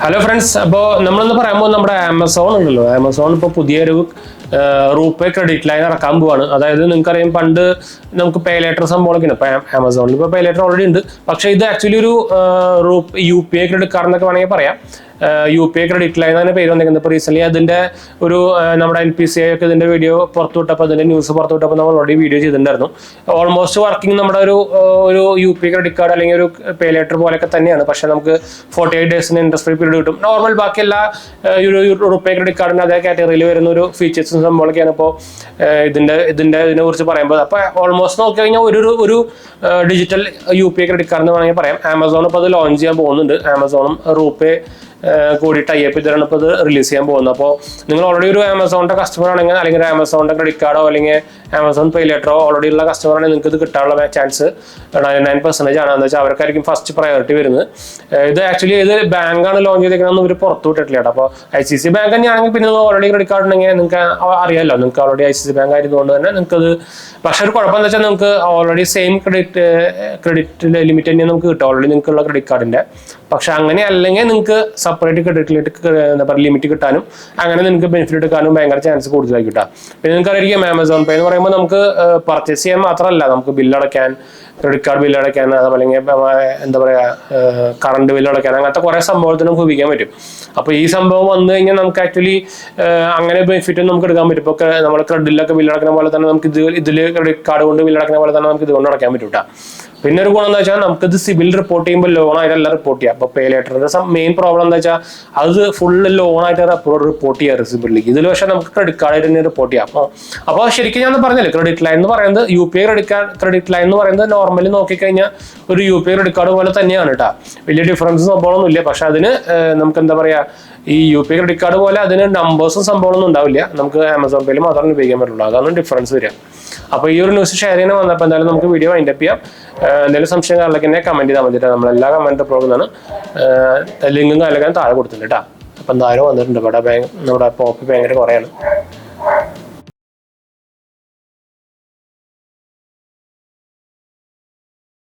Hello friends, അപ്പോൾ നമ്മളൊന്ന് പറയുമ്പോൾ നമ്മുടെ ആമസോൺ ഉണ്ടല്ലോ, ആമസോൺ ഇപ്പോൾ പുതിയൊരു റൂപേ ക്രെഡിറ്റ് ലൈൻ ഇറക്കാൻ പോവാണ്. അതായത് നിങ്ങൾക്കറിയാം, പണ്ട് നമുക്ക് പേ ലേറ്റർ സംഭവമൊക്കെ ഉണ്ട്. ഇപ്പോൾ ആമസോണിൽ ഇപ്പോൾ പേ ലേറ്റർ ഓൾറെഡി ഉണ്ട്. പക്ഷേ ഇത് ആക്ച്വലി ഒരു UPI ക്രെഡിറ്റ് കാർഡ് എന്നൊക്കെ വേണമെങ്കിൽ പറയാം. UPI ക്രെഡിറ്റ് ലൈൻ തന്നെ പേര് വന്നിരിക്കുന്നത്. ഇപ്പോൾ റീസെന്റ് അതിന്റെ ഒരു നമ്മുടെ NPCI ഒക്കെ ഇതിന്റെ വീഡിയോ പുറത്തു വിട്ടപ്പോൾ, അതിന്റെ ന്യൂസ് പുറത്തു വിട്ടപ്പോൾ നമ്മൾ ഓൾറെഡി വീഡിയോ ചെയ്തിട്ടുണ്ടായിരുന്നു. ഓൾമോസ്റ്റ് വർക്കിംഗ് നമ്മുടെ ഒരു UPI ക്രെഡിറ്റ് കാർഡ് അല്ലെങ്കിൽ ഒരു പേ ലേറ്റർ പോലെയൊക്കെ തന്നെയാണ്. പക്ഷേ നമുക്ക് 48 ഡേയ്സിന് ഇൻട്രസ്റ്റ് ഫ്രീ പീരീഡ് കിട്ടും. നോർമൽ ബാക്കി എല്ലാ റുപേ ക്രെഡിറ്റ് കാർഡിന് അതേ കാറ്റഗറിയിൽ വരുന്ന ഒരു ഫീച്ചേഴ്സും സംഭവങ്ങളൊക്കെയാണ് ഇപ്പോൾ ഇതിനെ കുറിച്ച് പറയുമ്പോൾ. അപ്പോൾ ഓൾമോസ്റ്റ് നോക്കി കഴിഞ്ഞാൽ ഒരു ഡിജിറ്റൽ UPI ക്രെഡിറ്റ് കാർഡ് എന്ന് വേണമെങ്കിൽ പറയാം. ആമസോൺ ഇപ്പോൾ അത് ലോഞ്ച് ചെയ്യാൻ പോകുന്നുണ്ട്. ആമസോണും റൂപേ കൂടി ടൈപ്പ് ചെയ്തിട്ടാണ് ഇപ്പോൾ ഇത് റിലീസ് ചെയ്യാൻ പോകുന്നത്. അപ്പോൾ നിങ്ങൾ ഓൾറെഡി ഒരു ആമസോണിന്റെ കസ്റ്റമർ ആണെങ്കിൽ, അല്ലെങ്കിൽ ആമസോണിന്റെ ക്രെഡിറ്റ് കാർഡോ അല്ലെങ്കിൽ ആമസോൺ പേ ലേറ്ററോ ഓൾറെഡി ഉള്ള കസ്റ്റമർ ആണെങ്കിൽ നിങ്ങൾക്ക് ഇത് കിട്ടാനുള്ള ചാൻസ് 99% ആണ്. എന്ന് വെച്ചാൽ അവർക്കായിരിക്കും ഫസ്റ്റ് പ്രയോറിറ്റി വരുന്നത്. ഇത് ആക്ച്വലി ഇത് ബാങ്കാണ് ലോഞ്ച് ചെയ്തേക്കുന്നതെന്ന് ഇവർ പുറത്തു വിട്ടിട്ടില്ല. അപ്പോൾ ICICI ബാങ്ക് തന്നെയാണെങ്കിൽ പിന്നെ ഓൾറെഡി ക്രെഡിറ്റ് കാർഡ് ഉണ്ടെങ്കിൽ നിങ്ങൾക്ക് അറിയാമല്ലോ, നിങ്ങൾക്ക് ഓൾറെഡി ICICI ബാങ്ക് ആയതുകൊണ്ട് തന്നെ നിങ്ങൾക്കത്. പക്ഷെ ഒരു കുഴപ്പം എന്താ വെച്ചാൽ നിങ്ങൾക്ക് ഓൾറെഡി സെയിം ക്രെഡിറ്റ് ലിമിറ്റ് തന്നെ നമുക്ക് കിട്ടും ഓൾറെഡി നിങ്ങൾക്കുള്ള ക്രെഡിറ്റ് കാർഡിന്റെ. പക്ഷെ അങ്ങനെ അല്ലെങ്കിൽ നിങ്ങൾക്ക് സെപ്പറേറ്റ് ക്രെഡിറ്റ് എന്താ പറയുക ലിമിറ്റ് കിട്ടാനും അങ്ങനെ നിങ്ങൾക്ക് ബെനിഫിറ്റ് എടുക്കാനും ഭയങ്കര ചാൻസ് കൂടുതലായി കിട്ടാം. പിന്നെ നിങ്ങൾക്ക് അറിയാം, ആമസോൺ പേ എന്ന് പറയുമ്പോൾ നമുക്ക് പർച്ചേസ് ചെയ്യാൻ മാത്രമല്ല, നമുക്ക് ബില്ലടയ്ക്കാൻ, ക്രെഡിറ്റ് കാർഡ് ബില്ലടയ്ക്കാൻ, അല്ലെങ്കിൽ എന്താ പറയുക കറണ്ട് ബില്ലടയ്ക്കാൻ, അങ്ങനത്തെ കുറേ സംഭവത്തിന് നമുക്ക് ഉപയോഗിക്കാൻ പറ്റും. അപ്പോൾ ഈ സംഭവം വന്നു കഴിഞ്ഞാൽ നമുക്ക് ആക്ച്വലി അങ്ങനെ ബെനിഫിറ്റ് നമുക്ക് എടുക്കാൻ പറ്റും. ഇപ്പോൾ നമ്മൾ ക്രെഡിറ്റിലൊക്കെ ബില്ലടക്കുന്ന പോലെ തന്നെ നമുക്ക് ഇതിൽ ക്രെഡിറ്റ് കാർഡ് കൊണ്ട് ബില്ലടക്കുന്ന പോലെ തന്നെ നമുക്ക് ഇതുകൊണ്ട് അടയ്ക്കാൻ പറ്റും കേട്ടോ. പിന്നെ ഒരു ഗുണം എന്താ വെച്ചാൽ നമുക്കിത് സിബിൽ റിപ്പോർട്ട് ചെയ്യുമ്പോൾ ലോണായിട്ടല്ല റിപ്പോർട്ട് ചെയ്യാം. അപ്പോൾ പേ ലേറ്ററിന്റെ മെയിൻ പ്രോബ്ലം എന്താ വെച്ചാൽ അത് ഫുള്ള് ലോണായിട്ട് റിപ്പോർട്ട് ചെയ്യാറ് സിബിലേക്ക്. ഇതിൽ പക്ഷേ നമുക്ക് ക്രെഡിറ്റ് കാർഡ് തന്നെ റിപ്പോർട്ട് ചെയ്യാം. അപ്പോൾ ശരിക്കും ഞാൻ പറഞ്ഞില്ലേ, ക്രെഡിറ്റ് ലൈൻ എന്ന് പറയുന്നത് UPI ക്രെഡിറ്റ് ലൈൻ എന്ന് പറയുന്നത് നോർമലി നോക്കിക്കഴിഞ്ഞാൽ ഒരു UPI ക്രെഡിറ്റ് കാർഡ് പോലെ തന്നെയാണ് കേട്ടോ. വലിയ ഡിഫറൻസ് സംഭവമൊന്നും ഇല്ല. പക്ഷെ അതിന് നമുക്ക് എന്താ പറയുക, ഈ UPI ക്രെഡിറ്റ് കാർഡ് പോലെ അതിന് നമ്പേഴ്സും സംഭവമൊന്നും ഉണ്ടാവില്ല. നമുക്ക് ആമസോൺ പേയിൽ മാത്രമേ ഉപയോഗിക്കാൻ പറ്റുള്ളൂ. അതാണ് ഡിഫറൻസ് വരിക. അപ്പോൾ ഈ ഒരു ന്യൂസ് ഷെയർ ചെയ്യാൻ വന്നപ്പോൾ എന്തായാലും നമുക്ക് വീഡിയോ വൈൻഡ് അപ്പ് ചെയ്യാം. എന്തെങ്കിലും സംശയം കാര്യങ്ങളൊക്കെ എന്നെ കമന്റ് ചെയ്താൽ മതിയിട്ട്. നമ്മളെല്ലാ കമന്റ് പ്രോഗ്രാമാണ് ലിങ്കും കാര്യങ്ങളൊക്കെ താഴെ കൊടുത്തിട്ടുണ്ട് കേട്ടോ. അപ്പം എന്തായാലും വന്നിട്ടുണ്ട്. ഇവിടെ നമ്മുടെ പോപ്പ് ഭയങ്കര കുറയാണ്.